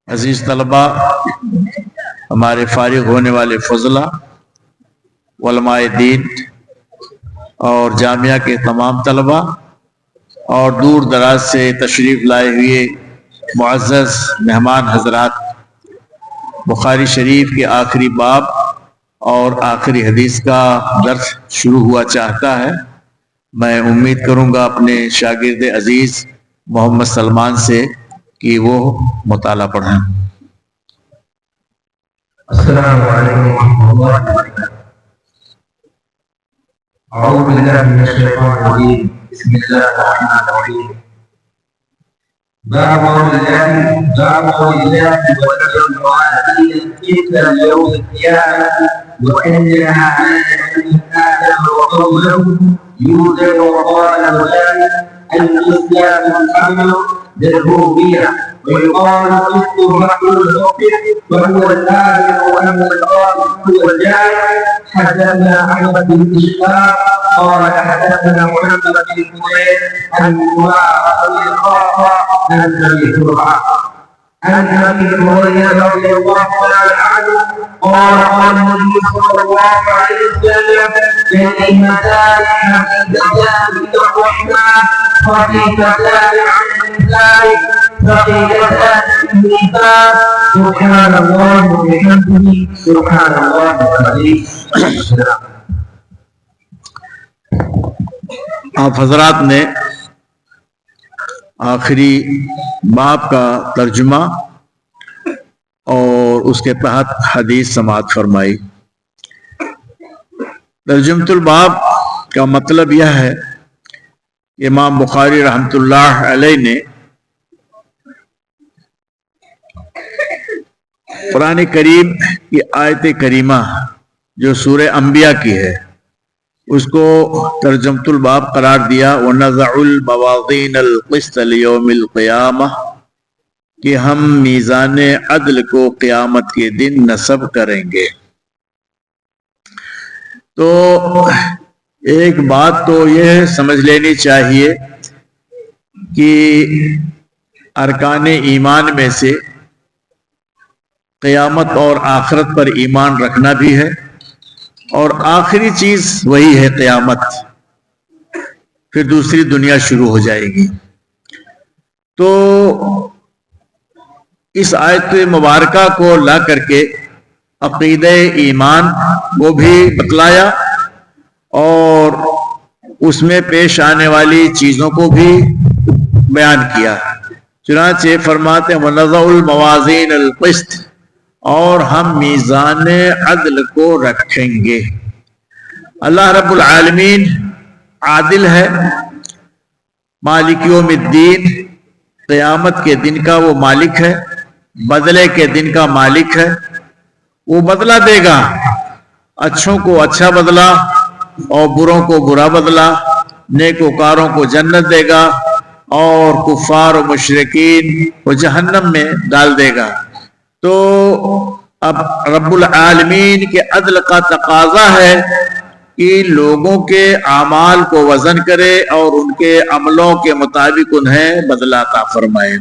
عزیز طلبہ، ہمارے فارغ ہونے والے فضلہ، علماء دین اور جامعہ کے تمام طلبہ اور دور دراز سے تشریف لائے ہوئے معزز مہمان حضرات، بخاری شریف کے آخری باب اور آخری حدیث کا درس شروع ہوا چاہتا ہے۔ میں امید کروں گا اپنے شاگرد عزیز محمد سلمان سے کہ وہ مطالعہ پڑھیں۔ السلام علیکم ورحمۃ اللہ وبرکاتہ۔ اعوذ باللہ من الشیطان الرجیم، بسم اللہ الرحمن الرحیم۔ باب قول الله وذكر الموازين إلا يوم القيامة وإنها من آدم وقوله يوزن وقال فلان الإسلام الأمر بالربوبية ويقال قسط الرحمن المغفر وهو الآمر وأما القائل هو الجاهل. حدثنا أحمد بن إسحاق قال حدثنا محمد بن كريم عن معاذ بن الخطاب عن أبي هريرة رضي الله تعالى عنه قال قال النبي صلى الله عليه وسلم: كلمتان حبيبتان إلى الرحمن خفيفتان عن اللسان ثقيلتان في الميزان سبحان الله وبحمده سبحان الله العظيم. آپ حضرات نے آخری باب کا ترجمہ اور اس کے تحت حدیث سماعت فرمائی۔ ترجمۃ الباب کا مطلب یہ ہے کہ امام بخاری رحمۃ اللہ علیہ نے قرآن کریم کی آیت کریمہ جو سورہ انبیاء کی ہے اس کو ترجمۃ الباب قرار دیا، وَنَضَعُ الْمَوَازِينَ الْقِسْطَ لِيَوْمِ الْقِيَامَةِ، کہ ہم میزان عدل کو قیامت کے دن نصب کریں گے۔ تو ایک بات تو یہ سمجھ لینی چاہیے کہ ارکان ایمان میں سے قیامت اور آخرت پر ایمان رکھنا بھی ہے، اور آخری چیز وہی ہے قیامت، پھر دوسری دنیا شروع ہو جائے گی۔ تو اس آیت مبارکہ کو لا کر کے عقیدہ ایمان وہ بھی بتلایا اور اس میں پیش آنے والی چیزوں کو بھی بیان کیا۔ چنانچہ فرماتے ہیں وَنَضَعُ الْمَوَازِينَ الْقِسْطَ، اور ہم میزان عدل کو رکھیں گے۔ اللہ رب العالمین عادل ہے، مالک یوم الدین، قیامت کے دن کا وہ مالک ہے، بدلے کے دن کا مالک ہے۔ وہ بدلہ دے گا، اچھوں کو اچھا بدلہ اور بروں کو برا بدلہ، نیکوکاروں کو جنت دے گا اور کفار و مشرکین کو جہنم میں ڈال دے گا۔ تو اب رب العالمین کے عدل کا تقاضا ہے کہ لوگوں کے اعمال کو وزن کرے اور ان کے عملوں کے مطابق انہیں بدلہ عطا فرمائے۔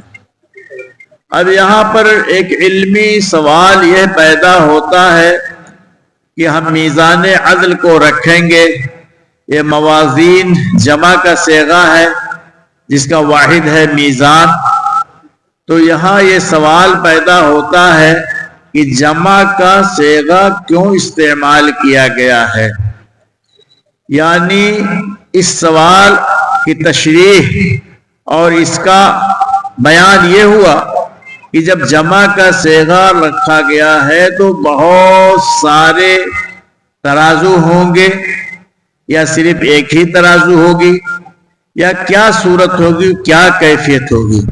اب یہاں پر ایک علمی سوال یہ پیدا ہوتا ہے کہ ہم میزان عدل کو رکھیں گے، یہ موازین جمع کا صیغہ ہے جس کا واحد ہے میزان۔ تو یہاں یہ سوال پیدا ہوتا ہے کہ جمع کا صیغہ کیوں استعمال کیا گیا ہے؟ یعنی اس سوال کی تشریح اور اس کا بیان یہ ہوا کہ جب جمع کا صیغہ رکھا گیا ہے تو بہت سارے ترازو ہوں گے یا صرف ایک ہی ترازو ہوگی یا کیا صورت ہوگی، کیا کیفیت ہوگی؟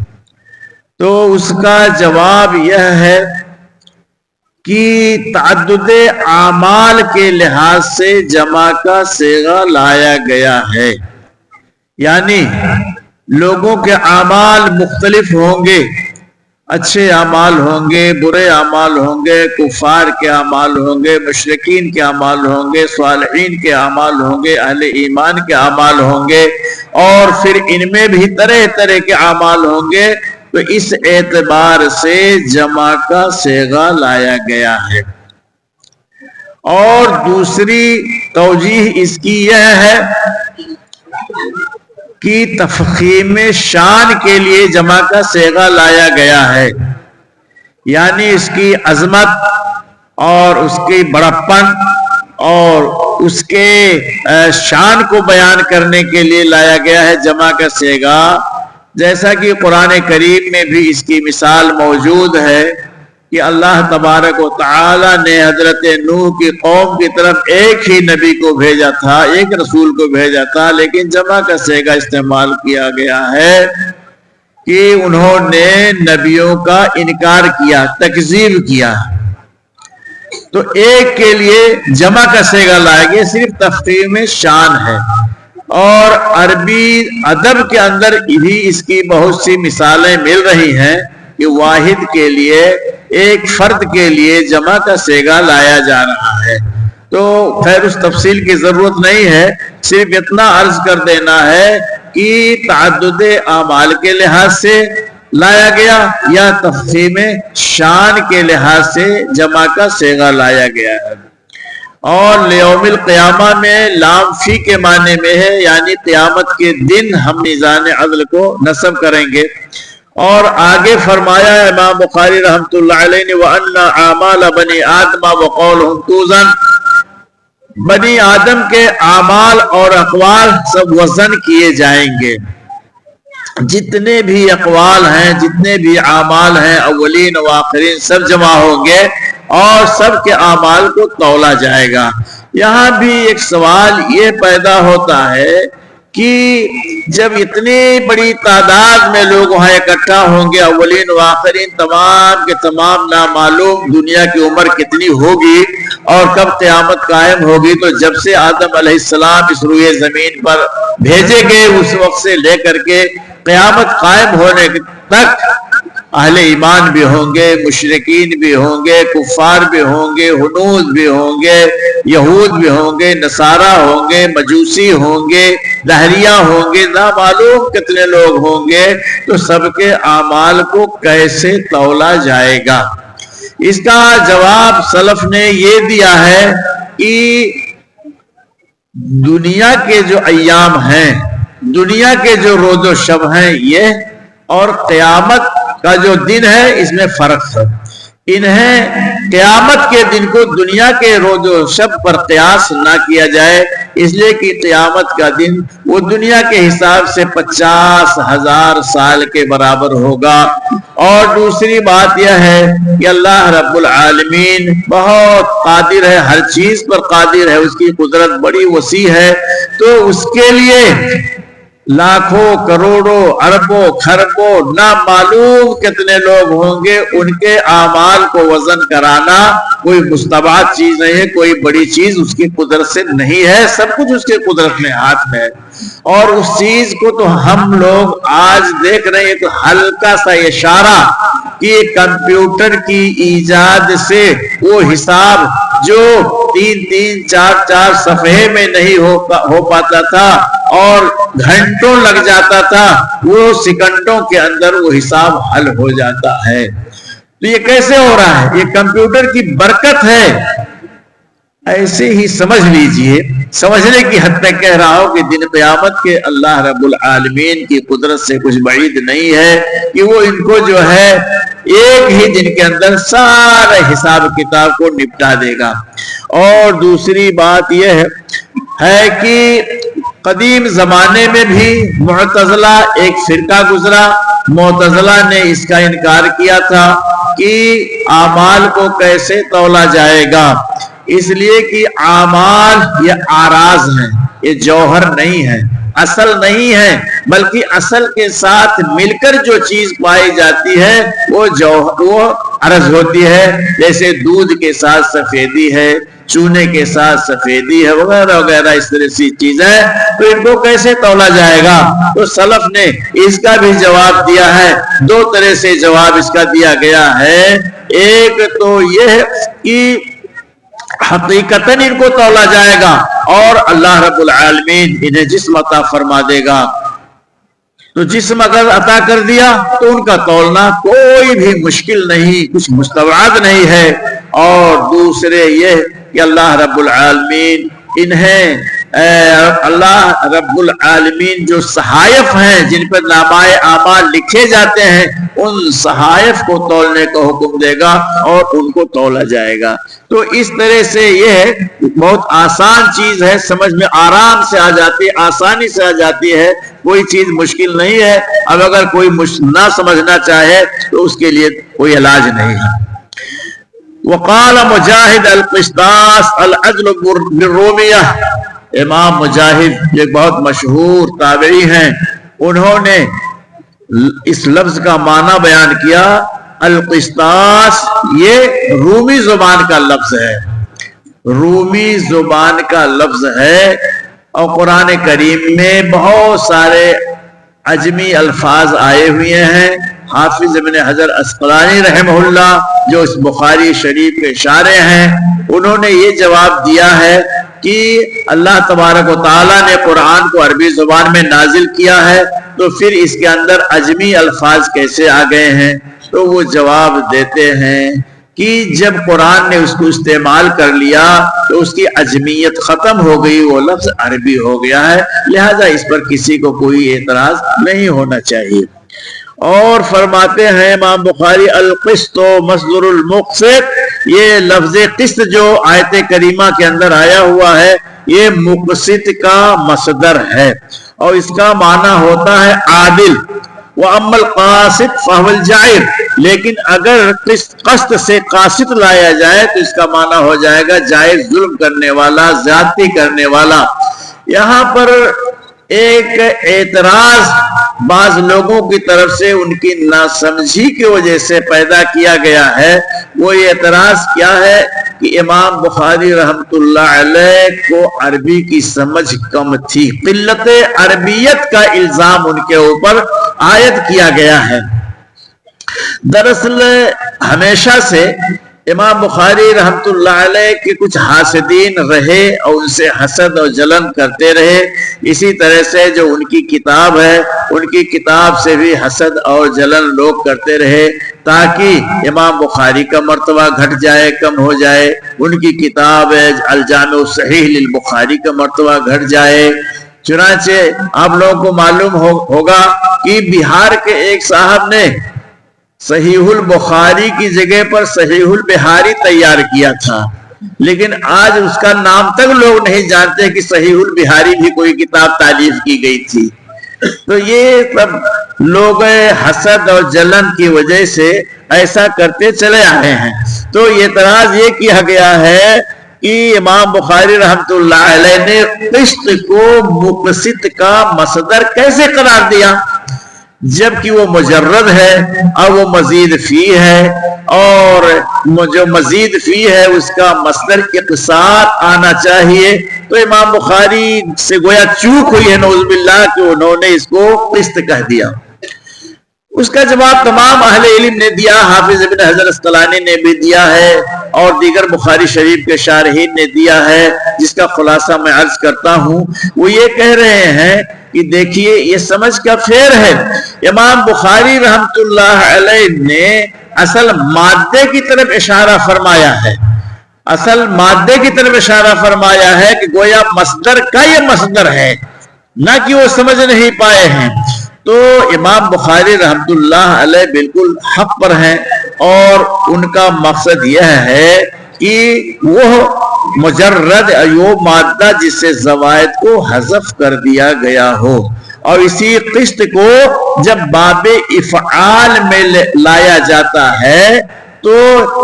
تو اس کا جواب یہ ہے کہ تعدد اعمال کے لحاظ سے جمع کا صیغہ لایا گیا ہے، یعنی لوگوں کے اعمال مختلف ہوں گے، اچھے اعمال ہوں گے، برے اعمال ہوں گے، کفار کے اعمال ہوں گے، مشرکین کے اعمال ہوں گے، صالحین کے اعمال ہوں گے، اہل ایمان کے اعمال ہوں گے، اور پھر ان میں بھی طرح طرح کے اعمال ہوں گے۔ تو اس اعتبار سے جمع کا صیغہ لایا گیا ہے۔ اور دوسری توجیہ اس کی یہ ہے کہ تفخیم شان کے لیے جمع کا صیغہ لایا گیا ہے، یعنی اس کی عظمت اور اس کی بڑپن اور اس کے شان کو بیان کرنے کے لیے لایا گیا ہے جمع کا صیغہ، جیسا کہ قرآن کریم میں بھی اس کی مثال موجود ہے کہ اللہ تبارک و تعالی نے حضرت نوح کی قوم کی طرف ایک ہی نبی کو بھیجا تھا، ایک رسول کو بھیجا تھا، لیکن جمع کا صیغہ استعمال کیا گیا ہے کہ انہوں نے نبیوں کا انکار کیا، تکذیب کیا، تو ایک کے لیے جمع کا صیغہ لایا گیا، صرف تفخیم شان ہے۔ اور عربی ادب کے اندر بھی اس کی بہت سی مثالیں مل رہی ہیں کہ واحد کے لیے، ایک فرد کے لیے جمع کا صیغہ لایا جا رہا ہے۔ تو خیر اس تفصیل کی ضرورت نہیں ہے، صرف اتنا عرض کر دینا ہے کہ تعدد اعمال کے لحاظ سے لایا گیا یا تفخیم شان کے لحاظ سے جمع کا صیغہ لایا گیا ہے۔ اور لیوم القیامہ میں لام فی کے معنی میں ہے، یعنی قیامت کے دن ہم میزان عدل کو نصب کریں گے۔ اور آگے فرمایا امام بخاری رحمۃ اللہ علیہ نے وَأَنَّ أَعْمَالَ بَنِي آدَمَ وَقَوْلُهُمْ تُوزَنُ، بنی آدم کے اعمال اور اقوال سب وزن کیے جائیں گے، جتنے بھی اقوال ہیں، جتنے بھی اعمال ہیں، اولین و آخرین سب جمع ہوں گے اور سب کے اعمال کو تولا جائے گا۔ یہاں بھی ایک سوال یہ پیدا ہوتا ہے کہ جب اتنی بڑی تعداد میں لوگ وہاں اکٹھا ہوں گے، اولین و آخرین تمام کے تمام نامعلوم، دنیا کی عمر کتنی ہوگی اور کب قیامت قائم ہوگی، تو جب سے آدم علیہ السلام اس روئے زمین پر بھیجے گئے اس وقت سے لے کر کے قیامت قائم ہونے تک اہل ایمان بھی ہوں گے، مشرکین بھی ہوں گے، کفار بھی ہوں گے، ہنود بھی ہوں گے، یہود بھی ہوں گے، نصارہ ہوں گے، مجوسی ہوں گے، دہریہ ہوں گے، نامعلوم کتنے لوگ ہوں گے، تو سب کے اعمال کو کیسے تولا جائے گا؟ اس کا جواب سلف نے یہ دیا ہے کہ دنیا کے جو ایام ہیں، دنیا کے جو روز و شب ہیں یہ، اور قیامت کا جو دن ہے اس میں فرق ہے۔ انہیں قیامت کے دن کو دنیا کے روز و شب پر قیاس نہ کیا جائے، اس لیے کہ قیامت کا دن وہ دنیا کے حساب سے 50,000 سال کے برابر ہوگا۔ اور دوسری بات یہ ہے کہ اللہ رب العالمین بہت قادر ہے، ہر چیز پر قادر ہے، اس کی قدرت بڑی وسیع ہے، تو اس کے لیے لاکھوں، کروڑوں، اربوں، خربوں، نامعلوم کتنے لوگ ہوں گے، ان کے اعمال کو وزن کرانا کوئی مستبعد چیز نہیں ہے، کوئی بڑی چیز اس کی قدرت سے نہیں ہے، سب کچھ اس کے قدرت میں ہاتھ میں ہے۔ اور اس چیز کو تو ہم لوگ آج دیکھ رہے ہیں، تو ہلکا سا اشارہ کہ کمپیوٹر کی ایجاد سے وہ حساب جو 3-3، 4-4 صفحے میں نہیں ہو پاتا تھا اور گھنٹوں لگ جاتا تھا، وہ سیکنڈوں کے اندر وہ حساب حل ہو جاتا ہے۔ تو یہ کیسے ہو رہا ہے؟ یہ کمپیوٹر کی برکت ہے۔ ایسے ہی سمجھ لیجئے، سمجھنے کی حد تک کہہ رہا ہوں کہ دن قیامت کے اللہ رب العالمین کی قدرت سے کچھ بعید نہیں ہے کہ وہ ان کو جو ہے ایک ہی دن کے اندر سارے حساب کتاب کو نپٹا دے گا۔ اور دوسری بات یہ ہے کہ قدیم زمانے میں بھی معتزلہ ایک فرقہ گزرا، معتزلہ نے اس کا انکار کیا تھا کہ اعمال کو کیسے تولا جائے گا، اس لیے کہ اعمال یہ آراز ہیں، یہ جوہر نہیں ہے، اصل نہیں ہے، بلکہ اصل کے ساتھ مل کر جو چیز پائی جاتی ہے وہ عرض ہوتی ہے، جیسے دودھ کے ساتھ سفیدی ہے، چونے کے ساتھ سفیدی ہے، وغیرہ وغیرہ اس طرح سی چیزیں، تو ان کو کیسے تولا جائے گا؟ تو سلف نے اس کا بھی جواب دیا ہے، دو طرح سے جواب اس کا دیا گیا ہے۔ ایک تو یہ کہ حقیقتاً ان کو تولا جائے گا اور اللہ رب العالمین انہیں جسم عطا فرما دے گا، تو جسم اگر عطا کر دیا تو ان کا تولنا کوئی بھی مشکل نہیں، کچھ مستبعد نہیں ہے۔ اور دوسرے یہ کہ اللہ رب العالمین انہیں اللہ رب العالمین جو صحائف ہیں جن پر نامۂ اعمال لکھے جاتے ہیں، ان صحائف کو تولنے کا حکم دے گا اور ان کو تولا جائے گا۔ تو اس طرح سے یہ بہت آسان چیز ہے، سمجھ میں آرام سے آ جاتی ہے، آسانی سے آ جاتی ہے، کوئی چیز مشکل نہیں ہے۔ اب اگر کوئی نہ سمجھنا چاہے تو اس کے لیے کوئی علاج نہیں ہے۔ وقال مجاہد القسطاس العدل بالرومیہ، امام مجاہد ایک بہت مشہور تابعی ہیں، انہوں نے اس لفظ کا معنی بیان کیا۔ القسطاس یہ رومی زبان کا لفظ ہے، رومی زبان کا لفظ ہے، اور قرآن کریم میں بہت سارے عجمی الفاظ آئے ہوئے ہیں۔ حافظ ابن حجر عسقلانی رحمہ اللہ جو اس بخاری شریف کے شارح ہیں، انہوں نے یہ جواب دیا ہے کہ اللہ تبارک و تعالیٰ نے قرآن کو عربی زبان میں نازل کیا ہے، تو پھر اس کے اندر عجمی الفاظ کیسے آ گئے ہیں؟ تو وہ جواب دیتے ہیں کہ جب قرآن نے اس کو استعمال کر لیا تو اس کی عجمیت ختم ہو گئی، وہ لفظ عربی ہو گیا ہے، لہذا اس پر کسی کو کوئی اعتراض نہیں ہونا چاہیے۔ اور فرماتے ہیں امام بخاری القسط مصدر المقسط، یہ لفظ قسط جو آیت کریمہ کے اندر آیا ہوا ہے یہ مقسط کا مصدر ہے، اور اس کا معنی ہوتا ہے عادل۔ وَأَمَّا الْقَاسِطُ فَهُوَ الْجَائِرُ، لیکن اگر قسط سے قاسط لایا جائے تو اس کا معنی ہو جائے گا جائز، ظلم کرنے والا، زیادتی کرنے والا۔ یہاں پر ایک اعتراض بعض لوگوں کی طرف سے ان کی ناسمجھی کی وجہ سے پیدا کیا گیا ہے۔ وہ یہ اعتراض کیا ہے کہ امام بخاری رحمت اللہ علیہ کو عربی کی سمجھ کم تھی، قلت عربیت کا الزام ان کے اوپر عائد کیا گیا ہے۔ دراصل ہمیشہ سے امام بخاری رحمت اللہ علیہ کے کچھ حاسدین رہے اور ان سے حسد اور جلن کرتے رہے، اسی طرح سے جو ان کی کتاب ہے ان کی کتاب سے بھی حسد اور جلن لوگ کرتے رہے تاکہ امام بخاری کا مرتبہ گھٹ جائے، کم ہو جائے، ان کی کتاب الجامع الصحیح للبخاری کا مرتبہ گھٹ جائے۔ چنانچہ آپ لوگوں کو معلوم ہوگا کہ بہار کے ایک صاحب نے صحیح البخاری کی جگہ پر صحیح البہاری تیار کیا تھا، لیکن آج اس کا نام تک لوگ نہیں جانتے کہ صحیح البہاری بھی کوئی کتاب تالیف کی گئی تھی۔ تو یہ سب لوگ حسد اور جلن کی وجہ سے ایسا کرتے چلے آئے ہیں۔ تو یہ اعتراض یہ کیا گیا ہے کہ امام بخاری رحمت اللہ علیہ نے قسط کو مقسط کا مصدر کیسے قرار دیا، جبکہ وہ مجرد ہے اور وہ مزید فی ہے، اور جو مزید فی ہے اس کا مصدر اقصار آنا چاہیے۔ تو امام بخاری سے گویا چوک ہوئی ہے نعوذ باللہ کہ انہوں نے اس کو قسط کہہ دیا۔ اس کا جواب تمام اہل علم نے دیا، حافظ ابن حجر عسقلانی نے بھی دیا ہے اور دیگر بخاری شریف کے شارحین نے دیا ہے، جس کا خلاصہ میں عرض کرتا ہوں۔ وہ یہ کہہ رہے ہیں کہ دیکھیے یہ سمجھ کا فیر ہے، امام بخاری رحمت اللہ علیہ نے اصل مادے کی طرف اشارہ فرمایا ہے، اصل مادے کی طرف اشارہ فرمایا ہے کہ گویا مصدر کا یہ مصدر ہے، نہ کہ وہ سمجھ نہیں پائے ہیں۔ تو امام بخاری رحمت اللہ علیہ بالکل حق پر ہیں، اور ان کا مقصد یہ ہے کہ وہ مجرد ایوب مادہ جس سے زوائد کو حذف کر دیا گیا ہو، اور اسی قسط کو جب باب افعال میں لایا جاتا ہے تو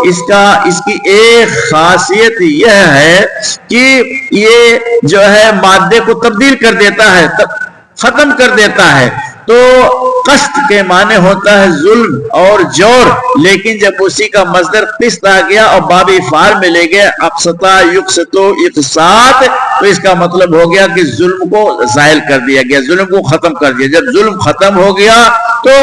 اس کی ایک خاصیت یہ ہے کہ یہ جو ہے مادے کو تبدیل کر دیتا ہے، ختم کر دیتا ہے۔ تو قسط کے معنی ہوتا ہے ظلم اور جور، لیکن جب اسی کا مصدر قسط آ گیا اور باب افعال میں لے گئے اقسطا یقسطو اقساط، تو اس کا مطلب ہو گیا کہ ظلم کو زائل کر دیا گیا، ظلم کو ختم کر دیا۔ جب ظلم ختم ہو گیا تو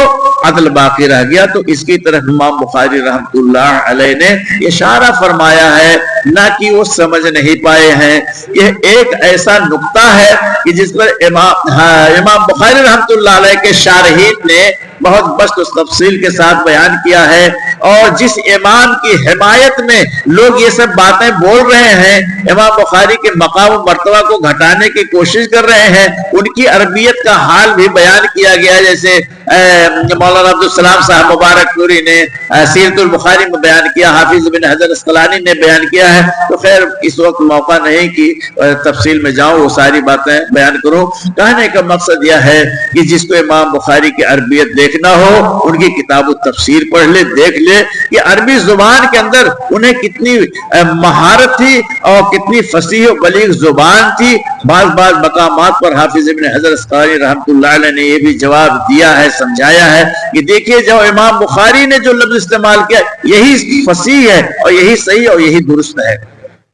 عدل باقی رہ گیا۔ تو اس کی طرف امام بخاری رحمۃ اللہ علیہ نے اشارہ فرمایا ہے، نہ کہ وہ سمجھ نہیں پائے ہیں۔ یہ ایک ایسا نقطہ ہے کہ جس پر امام بخاری رحمۃ اللہ علیہ کے شارحین نے بہت بسط و تفصیل کے ساتھ بیان کیا ہے، اور جس امام کی حمایت میں لوگ یہ سب باتیں بول رہے ہیں، امام بخاری کے مقام و مرتبہ کو گھٹانے کی کوشش کر رہے ہیں، ان کی عربیت کا حال بھی بیان کیا گیا، جیسے مولانا عبدالسلام صاحب مبارک پوری نے سیرت البخاری میں بیان کیا، حافظ بن حجر اسقلانی نے بیان کیا ہے۔ تو خیر اس وقت موقع نہیں کہ تفصیل میں جاؤں، وہ ساری باتیں بیان کروں۔ کہنے کا مقصد یہ ہے کہ جس کو امام بخاری کی عربیت دیکھنا ہو، ان کی کتاب التفسیر پڑھ لے، دیکھ لے کہ عربی زبان کے اندر انہیں کتنی مہارت تھی اور کتنی فصیح و بلیغ زبان تھی۔ بعض مقامات پر حافظ ابن حجر اسقلانی رحمۃ اللہ علیہ نے یہ بھی جواب دیا ہے، سمجھایا ہے کہ دیکھیے جو امام بخاری نے جو لفظ استعمال کیا یہی فصیح ہے اور یہی صحیح اور یہی درست ہے۔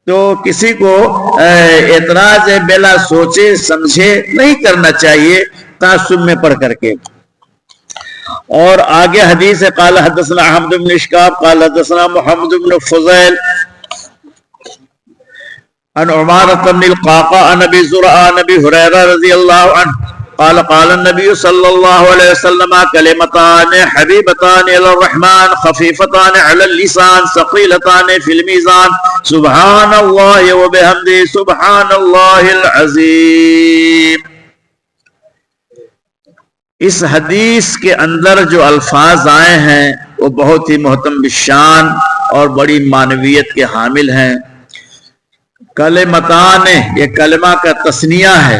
تو کسی کو اعتراض بلا سوچے سمجھے نہیں کرنا چاہیے تعصب میں پڑھ کر کے۔ اور آگے حدیث ہے، قال حدثنا احمد بن اشکاب قال حدثنا محمد بن فضیل عن عمارة بن القعقاع عن ابي زرعة عن ابي هريرة رضي الله عنه قال قال النبي صلى الله عليه وسلم كلمتان حبيبتان الى الرحمن خفيفتان على اللسان ثقيلتان في الميزان سبحان الله وبحمده سبحان الله العظيم۔ اس حدیث کے اندر جو الفاظ آئے ہیں وہ بہت ہی محترم بالشان اور بڑی معنویت کے حامل ہیں۔ کلمتان یہ کلمہ کا تثنیہ ہے،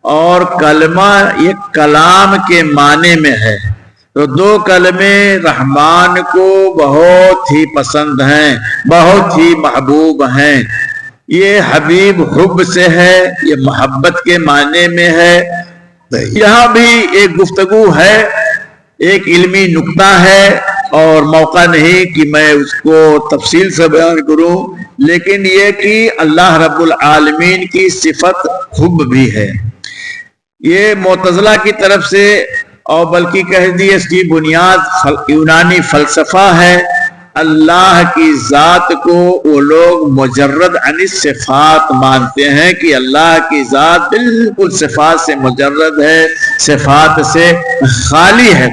اور کلمہ یہ کلام کے معنی میں ہے۔ تو دو کلمے رحمان کو بہت ہی پسند ہیں، بہت ہی محبوب ہیں۔ یہ حبیب حب سے ہے، یہ محبت کے معنی میں ہے۔ یہاں بھی ایک گفتگو ہے، ایک علمی نکتہ ہے، اور موقع نہیں کہ میں اس کو تفصیل سے بیان کروں، لیکن یہ کہ اللہ رب العالمین کی صفت حب بھی ہے۔ یہ معتزلہ کی طرف سے، اور بلکہ کہہ دیے اس کی بنیاد یونانی فلسفہ ہے۔ اللہ کی ذات کو وہ لوگ مجرد عن صفات مانتے ہیں کہ اللہ کی ذات بالکل صفات سے مجرد ہے، صفات سے خالی ہے،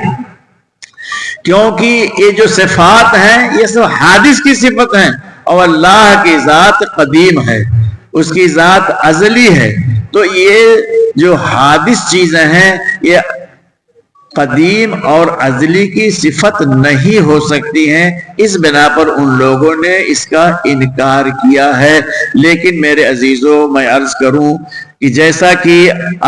کیونکہ یہ جو صفات ہیں یہ سب حادث کی صفت ہیں، اور اللہ کی ذات قدیم ہے، اس کی ذات ازلی ہے۔ تو یہ جو حادث چیزیں ہیں یہ قدیم اور ازلی کی صفت نہیں ہو سکتی ہیں، اس بنا پر ان لوگوں نے اس کا انکار کیا ہے۔ لیکن میرے عزیزوں میں عرض کروں کہ جیسا کہ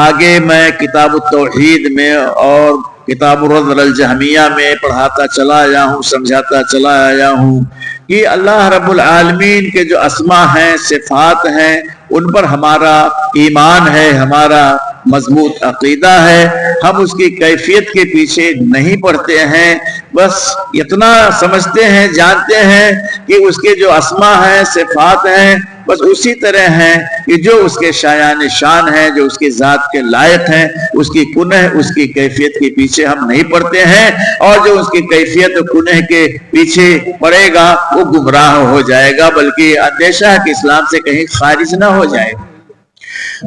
آگے میں کتاب التوحید میں اور کتاب الرد الجہمیہ میں پڑھاتا چلا آیا ہوں، سمجھاتا چلا آیا ہوں کہ اللہ رب العالمین کے جو اسماء ہیں، صفات ہیں، ان پر ہمارا ایمان ہے، ہمارا مضبوط عقیدہ ہے۔ ہم اس کی کیفیت کے پیچھے نہیں پڑتے ہیں، بس اتنا سمجھتے ہیں، جانتے ہیں کہ اس کے جو اسماء ہیں، صفات ہیں، بس اسی طرح ہیں کہ جو اس کے شایان شان ہیں، جو اس کی ذات کے لائق ہیں، اس کی کنہ، اس کی کیفیت کے پیچھے ہم نہیں پڑتے ہیں، اور جو اس کی کیفیت و کنہ کے پیچھے پڑے گا وہ گمراہ ہو جائے گا، بلکہ اندیشہ ہے کہ اسلام سے کہیں خارج نہ ہو جائے۔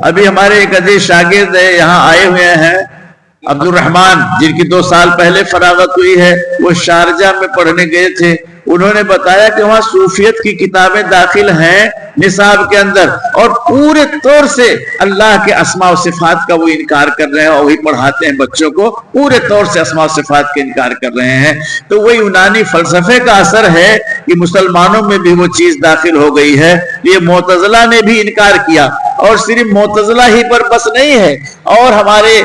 ابھی ہمارے ایک عزیز شاگرد یہاں آئے ہوئے ہیں، عبد الرحمان، جن کی 2 سال پہلے فراغت ہوئی ہے، وہ شارجہ میں پڑھنے گئے تھے۔ انہوں نے بتایا کہ وہاں صوفیت کی کتابیں داخل ہیں نصاب کے اندر، اور پورے طور سے اللہ کے اسماء و صفات کا وہ انکار کر رہے ہیں، اور وہی پڑھاتے ہیں بچوں کو، پورے طور سے اسماء و صفات کا انکار کر رہے ہیں۔ تو وہ یونانی فلسفے کا اثر ہے کہ مسلمانوں میں بھی وہ چیز داخل ہو گئی ہے۔ یہ معتزلہ نے بھی انکار کیا، اور صرف معتزلہ ہی پر بس نہیں ہے، اور ہمارے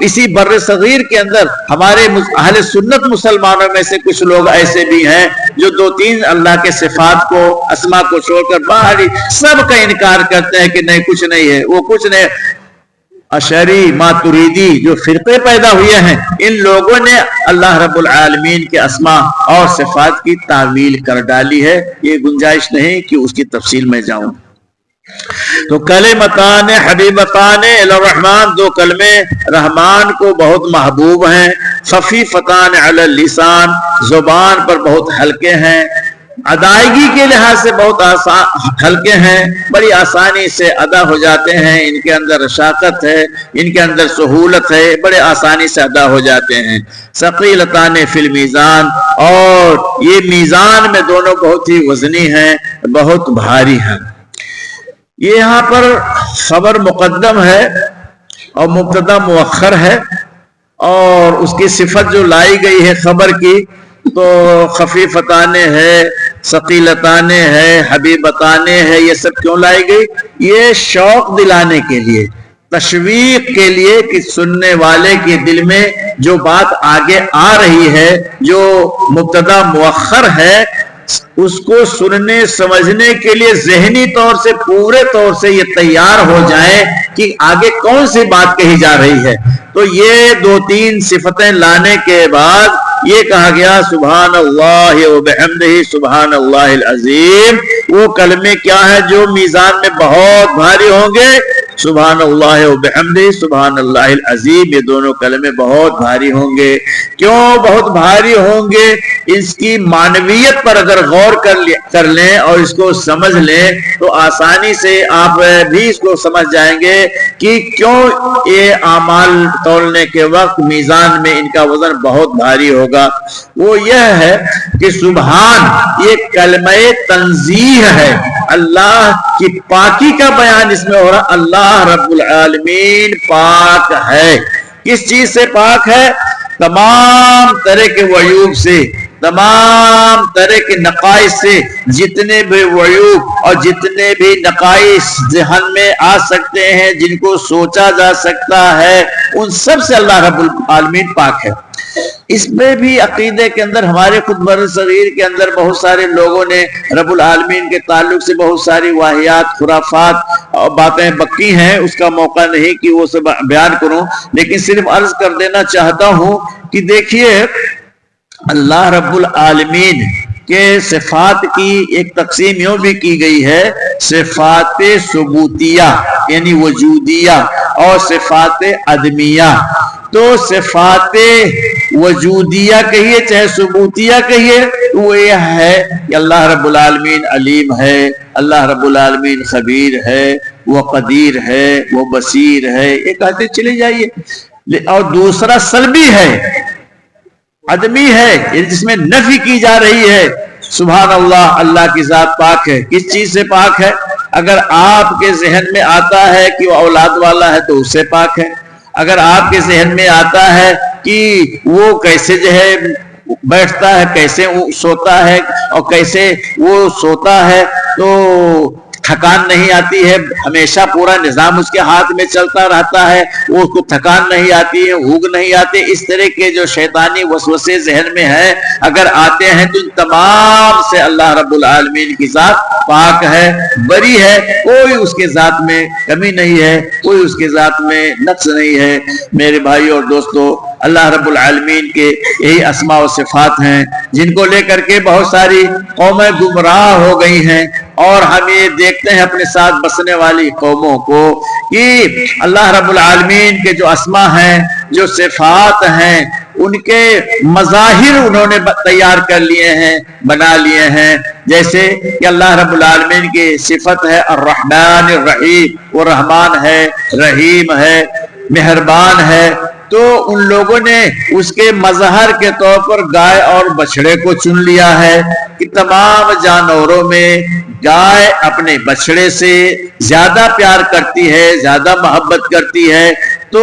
اسی بر صغیر کے اندر ہمارے اہل سنت مسلمانوں میں سے کچھ لوگ ایسے بھی ہیں جو 2-3 اللہ کے صفات کو، اسماء کو چھوڑ کر باہری سب کا انکار کرتے ہیں کہ نہیں، کچھ نہیں ہے، وہ کچھ نہیں۔ اشعری، ماتریدی جو فرقے پیدا ہوئے ہیں، ان لوگوں نے اللہ رب العالمین کے اسماء اور صفات کی تعویل کر ڈالی ہے۔ یہ گنجائش نہیں کہ اس کی تفصیل میں جاؤں۔ تو کلمتان حبیبتان الی الرحمن، دو کلمے رحمان کو بہت محبوب ہیں، خفیفتان علی اللسان، زبان پر بہت ہلکے ہیں، ادائیگی کے لحاظ سے بہت ہلکے ہیں، بڑی آسانی سے ادا ہو جاتے ہیں، ان کے اندر رشاقت ہے، ان کے اندر سہولت ہے، بڑے آسانی سے ادا ہو جاتے ہیں۔ ثقیلتان فی المیزان، اور یہ میزان میں دونوں بہت ہی وزنی ہیں، بہت بھاری ہیں۔ یہ یہاں پر خبر مقدم ہے اور مبتدا مؤخر ہے، اور اس کی صفت جو لائی گئی ہے خبر کی، تو خفیفتان ہے، ثقیلتان ہے، حبیبتان ہے، یہ سب کیوں لائی گئی؟ یہ شوق دلانے کے لیے، تشویق کے لیے، کہ سننے والے کے دل میں جو بات آگے آ رہی ہے، جو مبتدا مؤخر ہے، اس کو سننے سمجھنے کے لیے ذہنی طور سے پورے طور سے یہ تیار ہو جائیں کہ آگے کون سی بات کہی جا رہی ہے۔ تو یہ دو تین صفتیں لانے کے بعد یہ کہا گیا سبحان اللہ وبحمدہ سبحان اللہ العظیم۔ وہ کلمے کیا ہیں جو میزان میں بہت بھاری ہوں گے؟ سبحان اللہ وبحمدہ سبحان اللہ العظیم، یہ دونوں کلمے بہت بھاری ہوں گے۔ کیوں بہت بھاری ہوں گے؟ اس کی معنویت پر اگر غور کر لیں اور اس کو سمجھ لیں تو آسانی سے آپ بھی اس کو سمجھ جائیں گے کہ کیوں یہ اعمال تولنے کے وقت میزان میں ان کا وزن بہت بھاری ہوگا۔ وہ یہ ہے کہ سبحان یہ کلمہ تنزیہ ہے، اللہ کی پاکی کا بیان اس میں ہو رہا۔ اللہ رب العالمین پاک ہے، کس چیز سے پاک ہے؟ تمام طرح کے عیوب سے، تمام طرح کے نقائص سے، جتنے بھی عیوب اور جتنے بھی نقائص ذہن میں آ سکتے ہیں، جن کو سوچا جا سکتا ہے، ان سب سے اللہ رب العالمین پاک ہے۔ اس میں بھی عقیدے کے اندر ہمارے خود بر صغیر کے اندر بہت سارے لوگوں نے رب العالمین کے تعلق سے بہت ساری واہیات، خرافات اور باتیں بکی ہیں، اس کا موقع نہیں کہ وہ سب بیان کروں، لیکن صرف عرض کر دینا چاہتا ہوں کہ دیکھیے اللہ رب العالمین کے صفات کی ایک تقسیم یوں بھی کی گئی ہے، صفات ثبوتیہ یعنی وجودیہ اور صفات عدمیہ۔ تو صفات وجودیہ کہیے چاہے ثبوتیہ کہیے، وہ یہ ہے کہ اللہ رب العالمین علیم ہے، اللہ رب العالمین خبیر ہے، وہ قدیر ہے، وہ بصیر ہے، یہ کہتے چلے جائیے۔ اور دوسرا سلبی ہے، عدمی ہے، جس میں نفی کی جا رہی ہے۔ سبحان اللہ، اللہ کی ذات پاک ہے، کس چیز سے پاک ہے؟ اگر آپ کے ذہن میں آتا ہے کہ وہ اولاد والا ہے تو اس سے پاک ہے۔ اگر آپ کے ذہن میں آتا ہے کہ وہ کیسے جو ہے بیٹھتا ہے، کیسے وہ سوتا ہے اور کیسے وہ سوتا ہے، تو تھکان نہیں آتی ہے، ہمیشہ پورا نظام اس کے ہاتھ میں چلتا رہتا ہے، وہ اس کو تھکان نہیں آتی ہے، بھوک نہیں آتی، اس طرح کے جو شیطانی وسوسے ذہن میں ہیں اگر آتے ہیں تو تمام سے اللہ رب العالمین کی ذات پاک ہے، بری ہے، کوئی اس کے ذات میں کمی نہیں ہے، کوئی اس کے ذات میں نقص نہیں ہے۔ میرے بھائی اور دوستو، اللہ رب العالمین کے یہی اسماء و صفات ہیں جن کو لے کر کے بہت ساری قومیں گمراہ ہو گئی ہیں، اور ہم یہ دیکھتے ہیں اپنے ساتھ بسنے والی قوموں کو کہ اللہ رب العالمین کے جو اسماء ہیں، جو صفات ہیں، ان کے مظاہر انہوں نے تیار کر لیے ہیں، بنا لیے ہیں۔ جیسے کہ اللہ رب العالمین کی صفت ہے الرحمن الرحیم، وہ رحمان ہے، رحیم ہے، مہربان ہے، تو ان لوگوں نے اس کے مظہر کے طور پر گائے اور بچڑے کو چن لیا ہے کہ تمام جانوروں میں گائے اپنے بچڑے سے زیادہ پیار کرتی ہے، زیادہ محبت کرتی ہے۔ تو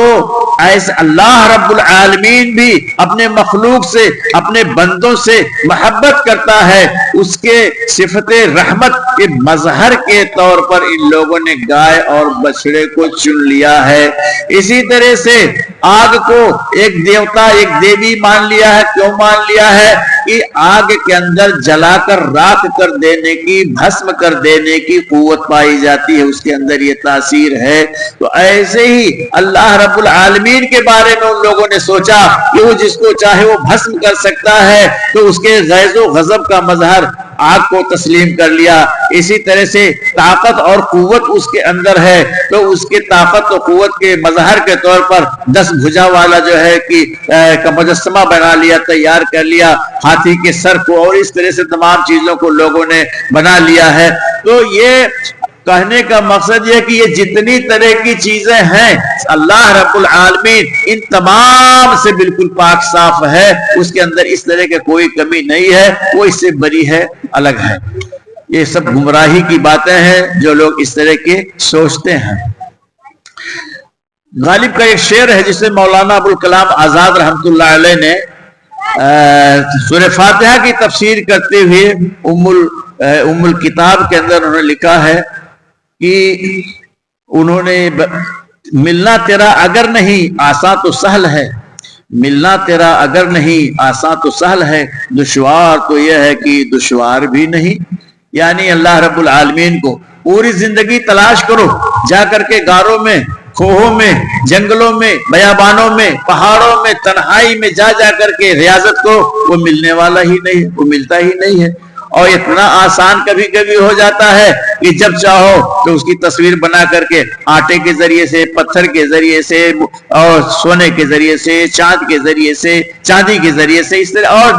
ایسے اللہ رب العالمین بھی اپنے مخلوق سے، اپنے بندوں سے محبت کرتا ہے، اس کے صفت رحمت کے مظہر کے طور پر ان لوگوں نے گائے اور بچڑے کو چن لیا ہے۔ اسی طرح سے آگ کو ایک دیوتا، ایک دیوی مان لیا ہے۔ کیوں مان لیا ہے؟ کہ آگ کے اندر جلا کر راکھ کر دینے کی، بھسم کر دینے کی قوت پائی جاتی ہے، اس کے اندر یہ تاثیر ہے۔ تو ایسے ہی اللہ رب العالمین کے بارے میں ان لوگوں نے سوچا کہ وہ جس کو چاہے وہ بھسم کر سکتا ہے، تو اس کے غیظ و غضب کا مظہر آگ کو تسلیم کر لیا. اسی طرح سے طاقت اور قوت اس کے اندر ہے تو اس کے طاقت و قوت کے مظہر کے طور پر 10 بھجا والا جو ہے کہ مجسمہ بنا لیا, تیار کر لیا, ہاتھی کے سر کو, اور اس طرح سے تمام چیزوں کو لوگوں نے بنا لیا ہے. تو یہ کہنے کا مقصد یہ کہ یہ جتنی طرح کی چیزیں ہیں اللہ رب العالمین ان تمام سے بالکل پاک صاف ہے, اس کے اندر اس طرح کی کوئی کمی نہیں ہے, وہ اس سے بری ہے, الگ ہے. یہ سب گمراہی کی باتیں ہیں جو لوگ اس طرح کے سوچتے ہیں. غالب کا ایک شعر ہے جسے مولانا ابوالکلام آزاد رحمۃ اللہ علیہ نے سورہ فاتحہ کی تفسیر کرتے ہوئے ام الکتاب کے اندر انہوں نے لکھا ہے کہ انہوں نے ملنا تیرا اگر نہیں آسان تو سہل ہے, ملنا تیرا اگر نہیں آسان تو سہل ہے, دشوار تو یہ ہے کہ دشوار بھی نہیں. یعنی اللہ رب العالمین کو پوری زندگی تلاش کرو, جا کر کے غاروں میں, کھوہوں میں, جنگلوں میں, بیابانوں میں, پہاڑوں میں, تنہائی میں جا کر کے ریاضت کو, وہ ملنے والا ہی نہیں, وہ ملتا ہی نہیں ہے. اور اتنا آسان کبھی کبھی ہو جاتا ہے کہ جب چاہو تو اس کی تصویر بنا کر کے آٹے کے ذریعے سے, پتھر کے ذریعے سے, اور سونے کے ذریعے سے, چاند کے ذریعے سے, چاندی کے ذریعے سے, اس طرح اور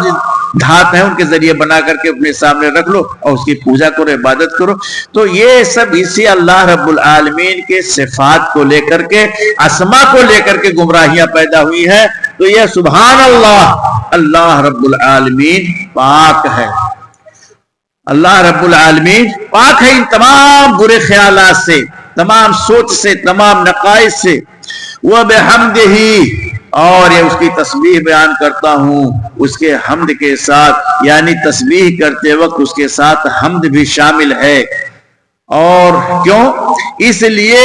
دھات ہیں ان کے ذریعے بنا کر کے اپنے سامنے رکھ لو اور اس کی پوجا کرو, عبادت کرو. تو یہ سب اسی اللہ رب العالمین کے صفات کو لے کر کے, اسما کو لے کر کے گمراہیاں پیدا ہوئی ہیں. تو یہ سبحان اللہ, اللہ رب العالمین پاک ہے, اللہ رب العالمین پاک ہے ان تمام برے خیالات سے, تمام سوچ سے, تمام نقائص سے. وَبِحَمْدِهِ, اور یہ اس کی تسبیح بیان کرتا ہوں اس کے حمد کے ساتھ, یعنی تسبیح کرتے وقت اس کے ساتھ حمد بھی شامل ہے. اور کیوں؟ اس لیے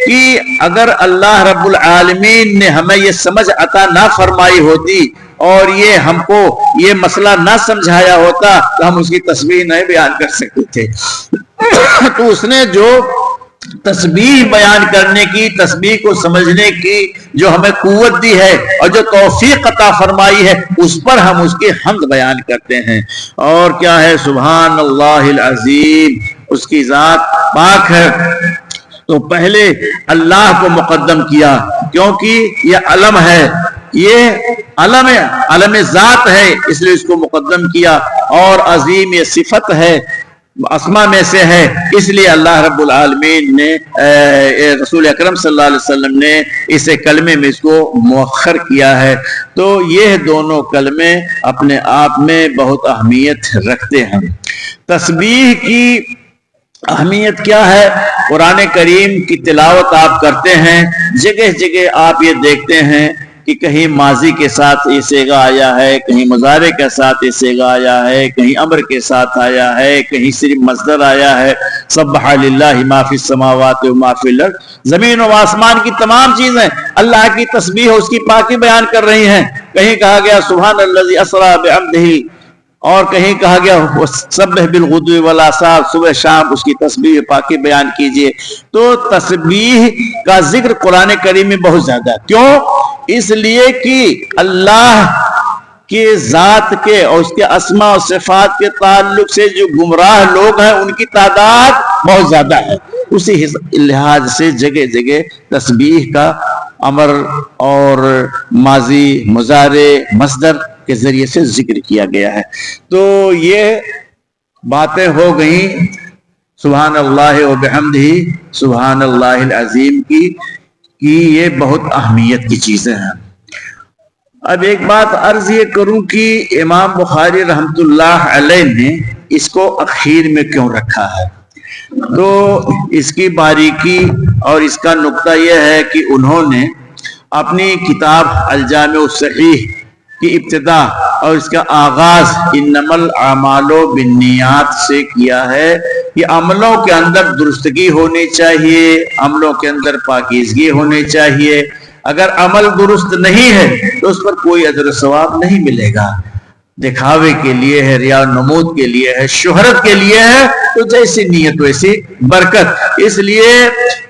کہ اگر اللہ رب العالمین نے ہمیں یہ سمجھ عطا نہ فرمائی ہوتی اور یہ ہم کو یہ مسئلہ نہ سمجھایا ہوتا تو ہم اس کی تسبیح نہیں بیان کر سکتے تھے. تو اس نے جو تسبیح بیان کرنے کی, تسبیح کو سمجھنے کی جو ہمیں قوت دی ہے اور جو توفیق عطا فرمائی ہے, اس پر ہم اس کی حمد بیان کرتے ہیں. اور کیا ہے؟ سبحان اللہ العظیم, اس کی ذات پاک ہے. تو پہلے اللہ کو مقدم کیا کیونکہ یہ علم ہے, یہ علم ہے, علم ذات ہے, اس لیے اس کو مقدم کیا. اور عظیم یہ صفت ہے, اسما میں سے ہے, اس لیے اللہ رب العالمین نے رسول اکرم صلی اللہ علیہ وسلم نے اس کلمے میں اس کو مؤخر کیا ہے. تو یہ دونوں کلمے اپنے آپ میں بہت اہمیت رکھتے ہیں. تسبیح کی اہمیت کیا ہے؟ قرآن کریم کی تلاوت آپ کرتے ہیں, جگہ جگہ آپ یہ دیکھتے ہیں کہ کہیں ماضی کے ساتھ یہ صیغہ آیا ہے, کہیں مضارع کے ساتھ یہ صیغہ آیا ہے, کہیں امر کے ساتھ آیا ہے, کہیں صرف مصدر آیا ہے. سبح للہ ما فی السماوات و ما فی الارض, زمین و آسمان کی تمام چیزیں اللہ کی تسبیح اس کی پاکی بیان کر رہی ہیں. کہیں کہا گیا سبحان الذی اسری بعبدہ, اور کہیں کہا گیا سبح بالغدو والآصال, صبح شام اس کی تسبیح پاکی بیان کیجئے. تو تسبیح کا ذکر قرآن کریم میں بہت زیادہ ہے. کیوں؟ اس لیے کہ اللہ کے ذات کے اور اس کے اسماء و صفات کے تعلق سے جو گمراہ لوگ ہیں ان کی تعداد بہت زیادہ ہے. اسی لحاظ سے جگہ جگہ تسبیح کا امر اور ماضی, مضارع, مصدر کے ذریعے سے ذکر کیا گیا ہے. تو یہ باتیں ہو گئیں سبحان اللہ و بحمدہ, سبحان اللہ العظیم کی یہ بہت اہمیت کی چیزیں ہیں. اب ایک بات عرض یہ کروں کہ امام بخاری رحمت اللہ علیہ نے اس کو اخیر میں کیوں رکھا ہے. تو اس کی باریکی اور اس کا نقطہ یہ ہے کہ انہوں نے اپنی کتاب الجامع الصحیح کی ابتدا اور اس کا آغاز انما الاعمال بالنیات سے کیا ہے کہ عملوں کے اندر درستگی ہونی چاہیے, عملوں کے اندر پاکیزگی ہونی چاہیے. اگر عمل درست نہیں ہے تو اس پر کوئی اجر و ثواب نہیں ملے گا. دکھاوے کے لیے ہے, ریا نمود کے لیے ہے, شہرت کے لیے ہے, تو جیسی نیت ویسی برکت. اس لیے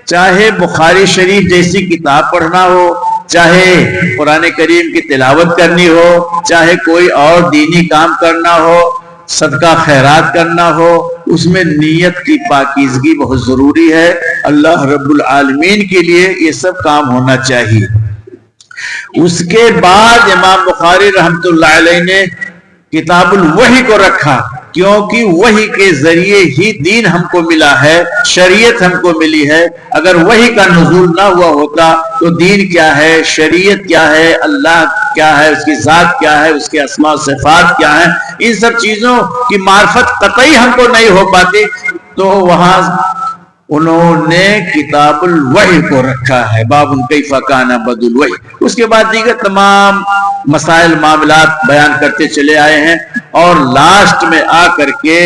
چاہے بخاری شریف جیسی کتاب پڑھنا ہو, چاہے قرآن کریم کی تلاوت کرنی ہو, چاہے کوئی اور دینی کام کرنا ہو, صدقہ خیرات کرنا ہو، اس میں نیت کی پاکیزگی بہت ضروری ہے۔ اللہ رب العالمین کے لیے یہ سب کام ہونا چاہیے۔ اس کے بعد امام بخاری رحمۃ اللہ علیہ نے کتاب الوحی کو رکھا، کیونکہ وحی کے ذریعے ہی دین ہم کو ملا ہے، شریعت ہم کو ملی ہے۔ اگر وحی کا نزول نہ ہوا ہوتا تو دین کیا ہے، شریعت کیا ہے، اللہ کیا ہے، اس کی ذات کیا ہے، اس کے اسماء و صفات کیا ہیں، ان سب چیزوں کی معرفت قطعی ہم کو نہیں ہو پاتی۔ تو وہاں انہوں نے کتاب الوحی کو رکھا ہے، باب کیف کان بدء الوحی۔ اس کے بعد دیگر تمام مسائل معاملات بیان کرتے چلے آئے ہیں، اور لاسٹ میں آ کر کے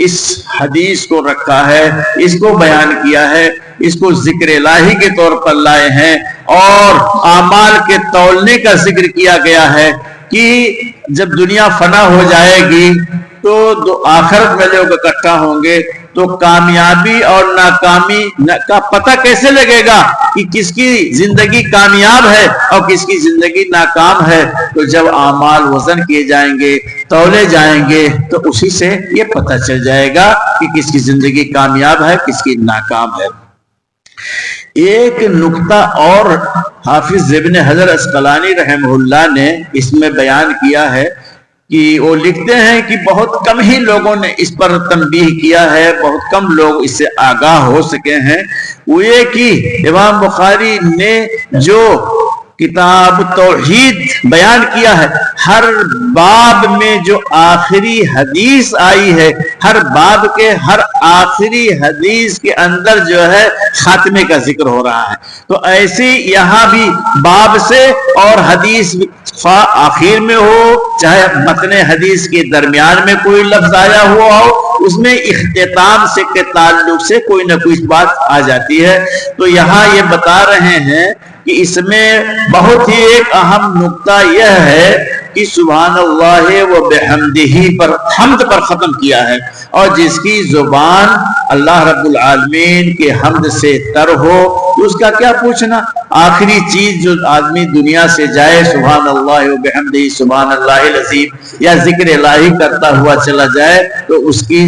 اس حدیث کو رکھا ہے، اس کو بیان کیا ہے، اس کو ذکر الہی کے طور پر لائے ہیں، اور اعمال کے تولنے کا ذکر کیا گیا ہے کہ جب دنیا فنا ہو جائے گی تو آخرت میں لوگ اکٹھا ہوں گے، تو کامیابی اور ناکامی کا پتہ کیسے لگے گا کہ کس کی زندگی کامیاب ہے اور کس کی زندگی ناکام ہے؟ تو جب اعمال وزن کیے جائیں گے، تولے جائیں گے، تو اسی سے یہ پتہ چل جائے گا کہ کس کی زندگی کامیاب ہے، کس کی ناکام ہے۔ ایک نکتہ اور حافظ ابن حجر عسقلانی رحمہ اللہ نے اس میں بیان کیا ہے کہ وہ لکھتے ہیں کہ بہت کم ہی لوگوں نے اس پر تنبیہ کیا ہے، بہت کم لوگ اس سے آگاہ ہو سکے ہیں۔ وہ یہ کہ امام بخاری نے جو کتاب توحید بیان کیا ہے، ہر باب میں جو آخری حدیث آئی ہے، ہر باب کے ہر آخری حدیث کے اندر جو ہے خاتمے کا ذکر ہو رہا ہے۔ تو ایسے یہاں بھی باب سے اور حدیث آخر میں ہو، چاہے متن حدیث کے درمیان میں کوئی لفظ آیا ہوا ہو، اس میں اختتام سے کے تعلق سے کوئی نہ کوئی بات آ جاتی ہے۔ تو یہاں یہ بتا رہے ہیں کہ اس میں بہت ہی ایک اہم نقطہ یہ ہے کہ سبحان اللہ و بحمدہ پر حمد پر ختم کیا ہے، اور جس کی زبان اللہ رب العالمین کے حمد سے تر ہو تو اس کا کیا پوچھنا۔ آخری چیز جو آدمی دنیا سے جائے سبحان اللہ و بحمدہ سبحان اللہ العظیم یا ذکر الہی کرتا ہوا چلا جائے تو اس کی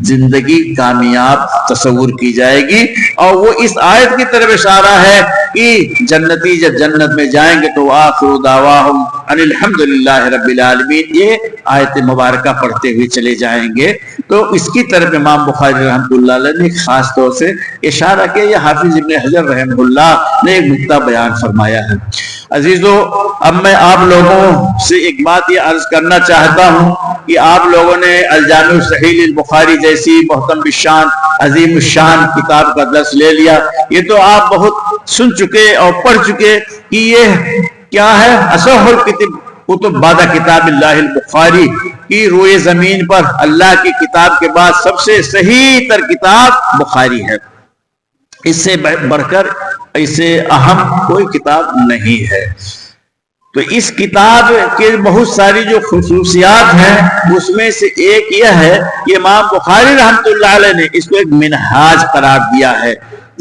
زندگی کامیاب تصور کی جائے گی۔ اور وہ اس آیت کی طرف اشارہ ہے کہ جنتی جب جنت میں جائیں گے تو آخر دعواہم ان الحمدللہ رب العالمین، یہ آیت مبارکہ پڑھتے ہوئے چلے جائیں گے۔ تو اس کی طرف امام بخاری رحمۃ اللہ علیہ نے خاص طور سے اشارہ کیا۔ یہ حافظ ابن حجر رحمہ اللہ نے ایک نکتہ بیان فرمایا ہے۔ عزیزو، اب میں آپ لوگوں سے ایک بات یہ عرض کرنا چاہتا ہوں کہ آپ لوگوں نے الجامع الصحیح للبخاری جیسی محترم الشان عظیم الشان کتاب کا درس لے لیا۔ یہ تو آپ بہت سن چکے اور پڑھ چکے کہ یہ کیا ہے، اصح الکتب بعد کتاب اللہ البخاری، کی روئے زمین پر اللہ کی کتاب کے بعد سب سے صحیح تر کتاب بخاری ہے۔ اس سے بڑھ کر اس سے اہم کوئی کتاب نہیں ہے۔ تو اس کتاب کے بہت ساری جو خصوصیات ہیں اس میں سے ایک یہ ہے کہ امام بخاری رحمۃ اللہ علیہ نے اس کو ایک منہاج قرار دیا ہے،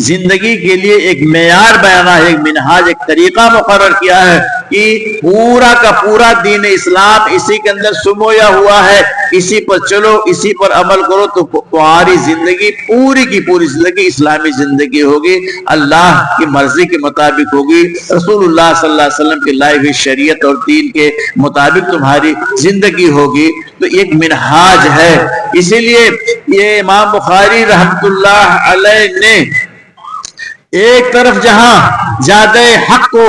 زندگی کے لیے ایک معیار بیانہ ہے، ایک منہاج، ایک طریقہ مقرر کیا ہے کہ پورا کا پورا دین اسلام اسی کے اندر سمویا ہوا ہے، اسی پر چلو، اسی پر عمل کرو تو تمہاری زندگی پوری کی پوری زندگی اسلامی زندگی ہوگی، اللہ کی مرضی کے مطابق ہوگی، رسول اللہ صلی اللہ علیہ وسلم کی لائی ہوئی شریعت اور دین کے مطابق تمہاری زندگی ہوگی۔ تو ایک منہاج ہے۔ اسی لیے یہ امام بخاری رحمۃ اللہ علیہ نے ایک طرف جہاں زیادہ حق کو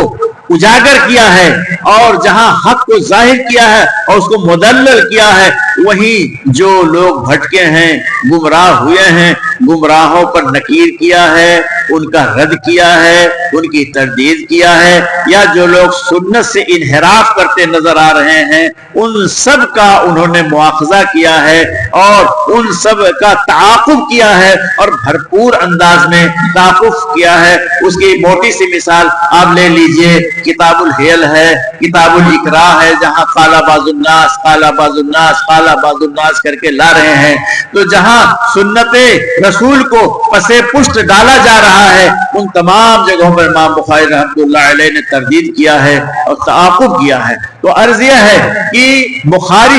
اجاگر کیا ہے اور جہاں حق کو ظاہر کیا ہے اور اس کو مدلل کیا ہے، وہیں جو لوگ بھٹکے ہیں، گمراہ ہوئے ہیں، گمراہوں پر نکیر کیا ہے، ان کا رد کیا ہے، ان کی تردید کیا ہے، یا جو لوگ سنت سے انحراف کرتے نظر آ رہے ہیں ان سب کا انہوں نے مواخذہ کیا ہے اور ان سب کا تعاقب کیا ہے اور بھرپور انداز میں تعاقب کیا ہے۔ اس کی موٹی سی مثال آپ لے لیجئے، کتاب الحیل ہے، کتاب الاکراہ ہے، جہاں قال بعض الناس قال بعض الناس قال بعض الناس کر کے لا رہے ہیں۔ تو جہاں سنت رسول کو پسے پشت ڈالا جا رہا ہے ان تمام جگہوں پر امام بخاری رحمۃ اللہ علیہ نے تردید کیا ہے اور تعاقب کیا ہے۔ تو عرض یہ ہے کہ بخاری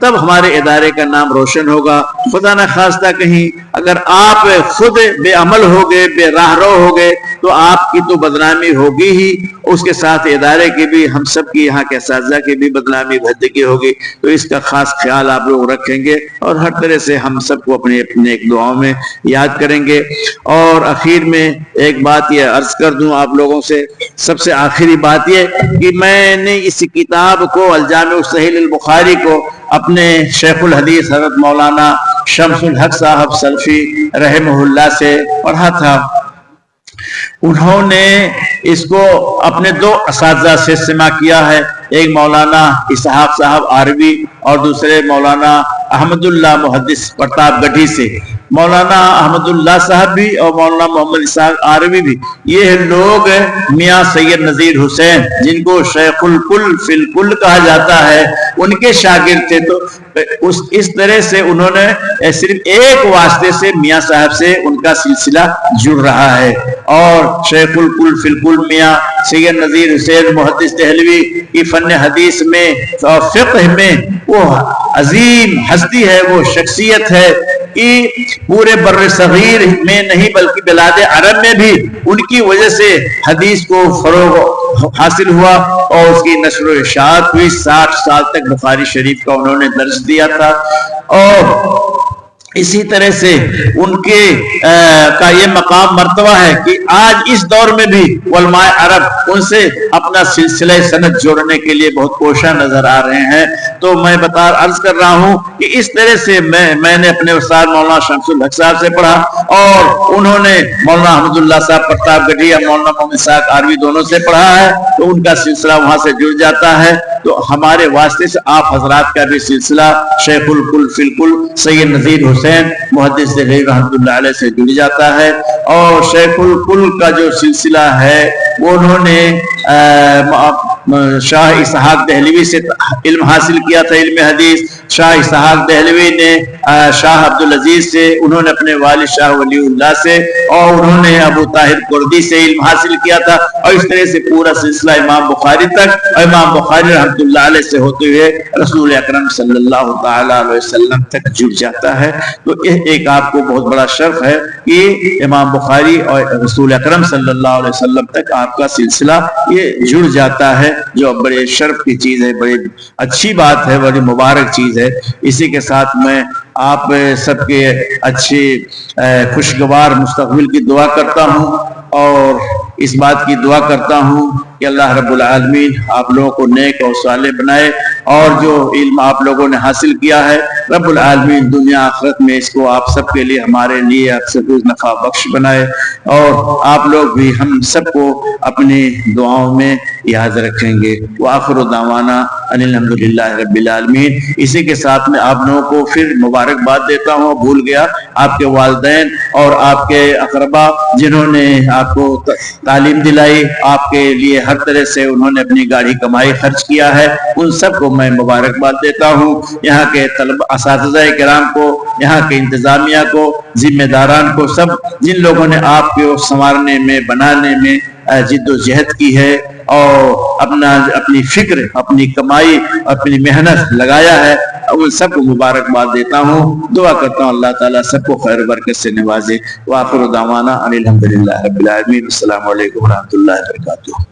تب ہمارے ادارے کا نام روشن ہوگا. خدا نہ خواستہ کہیں اگر آپ خود بے عمل ہوگے، بے راہ رو ہوگے تو آپ کی تو بدنامی ہوگی ہی، اس کے ساتھ ادارے کی بھی، ہم سب کی یہاں کے اساتذہ کی بھی بدنامی بھدگی ہوگی. تو اس کا خاص خیال آپ لوگ رکھیں گے اور ہر طرح سے ہم سب کو اپنے اپنے ایک دعاؤں میں یاد کریں گے. اور اخیر میں ایک بات یہ عرض کر دوں آپ لوگوں سے، سب سے آخری بات یہ کہ میں نے اس کتاب کو الجامع الصحیح البخاری کو اپنے شیخ الحدیث حضرت مولانا شمس الحق صاحب سلفی رحمہ اللہ سے پڑھا تھا. انہوں نے اس کو اپنے 2 اساتذہ سے سماع کیا ہے، ایک مولانا اسحاق صاحب عربی اور دوسرے مولانا احمد اللہ محدث پرتاپ گڑھی سے. مولانا احمد اللہ صاحب بھی اور مولانا محمد اسحاق عربی بھی، یہ لوگ میاں سید نذیر حسین جن کو شیخ الکل فی الکل کہا جاتا ہے ان کے شاگرد تھے. تو اس طرح سے انہوں نے صرف ایک واسطے سے میاں صاحب سے ان کا سلسلہ جڑ رہا ہے. اور شیخ الکل فی الکل میاں سید نذیر حسین محدث دہلوی کی فن حدیث میں اور فقہ میں وہ عظیم ہستی ہے، وہ شخصیت ہے کہ پورے بر صغیر میں نہیں بلکہ بلاد عرب میں بھی ان کی وجہ سے حدیث کو فروغ حاصل ہوا اور اس کی نشر و اشاعت ہوئی. 60 سال تک بخاری شریف کا انہوں نے درس دیا تھا. اور اسی طرح سے ان کے کا یہ مقام مرتبہ ہے کہ آج اس دور میں بھی علماء عرب ان سے اپنا سلسلہ سند جوڑنے کے لیے بہت کوشاں نظر آ رہے ہیں. تو میں عرض کر رہا ہوں کہ اس طرح سے میں نے اپنے استاد مولانا شمس الحق صاحب سے پڑھا اور انہوں نے مولانا احمد اللہ صاحب پرتاپ گڑھی یا مولانا محمد اسحاق عربی دونوں سے پڑھا ہے، تو ان کا سلسلہ وہاں سے جڑ جاتا ہے. تو ہمارے واسطے سے آپ حضرات کا بھی سلسلہ شیخ الکل فی الکل سید نذیر حسین محدث دہلوی رحمۃ اللہ علیہ سے جڑ جاتا ہے. اور شیخ الکل کا جو سلسلہ ہے وہ انہوں نے شاہ اسحاق دہلوی سے علم حاصل کیا تھا، علم حدیث. شاہ اسحاق دہلوی نے شاہ عبدالعزیز سے، انہوں نے اپنے والد شاہ ولی اللہ سے، اور انہوں نے ابو طاہر کردی سے علم حاصل کیا تھا. اور اس طرح سے پورا سلسلہ امام بخاری تک، اور امام بخاری رحمۃ اللہ علیہ سے ہوتے ہوئے رسول اکرم صلی اللہ تعالی علیہ وسلم تک جڑ جاتا ہے. تو ایک آپ کو بہت بڑا شرف ہے کہ امام بخاری اور رسول اکرم صلی اللہ علیہ وسلم تک آپ کا سلسلہ یہ جڑ جاتا ہے، جو بڑے شرف کی چیز ہے، بڑی اچھی بات ہے، بڑی مبارک چیز ہے. اسی کے ساتھ میں آپ سب کے اچھی خوشگوار مستقبل کی دعا کرتا ہوں اور اس بات کی دعا کرتا ہوں کہ اللہ رب العالمین آپ لوگوں کو نیک اور صالح بنائے، اور جو علم آپ لوگوں نے حاصل کیا ہے رب العالمین دنیا آخرت میں اس کو آپ سب کے لیے ہمارے لیے اکثر نفع بخش بنائے، اور آپ لوگ بھی ہم سب کو اپنی دعاؤں میں یاد رکھیں گے. وآخر دعوانا ان الحمدللہ رب العالمین. اسی کے ساتھ میں آپ لوگوں کو پھر مبارکباد دیتا ہوں. بھول گیا آپ کے والدین اور آپ کے اقربا جنہوں نے آپ کو تعلیم دلائی، آپ کے لیے ہر طرح سے انہوں نے اپنی گاڑی کمائی خرچ کیا ہے، ان سب کو میں مبارکباد دیتا ہوں. یہاں کے اساتذہ کرام کو، یہاں کے انتظامیہ کو، ذمہ داران کو، سب جن لوگوں نے آپ کو سنوارنے میں، بنانے میں جد و جہد کی ہے اور اپنی فکر، اپنی کمائی، اپنی محنت لگایا ہے، ان سب کو مبارکباد دیتا ہوں. دعا کرتا ہوں اللہ تعالیٰ سب کو خیر برکت سے نوازے. وآخر دعوانا ان الحمدللہ رب العالمین. السلام علیکم ورحمۃ اللہ وبرکاتہ.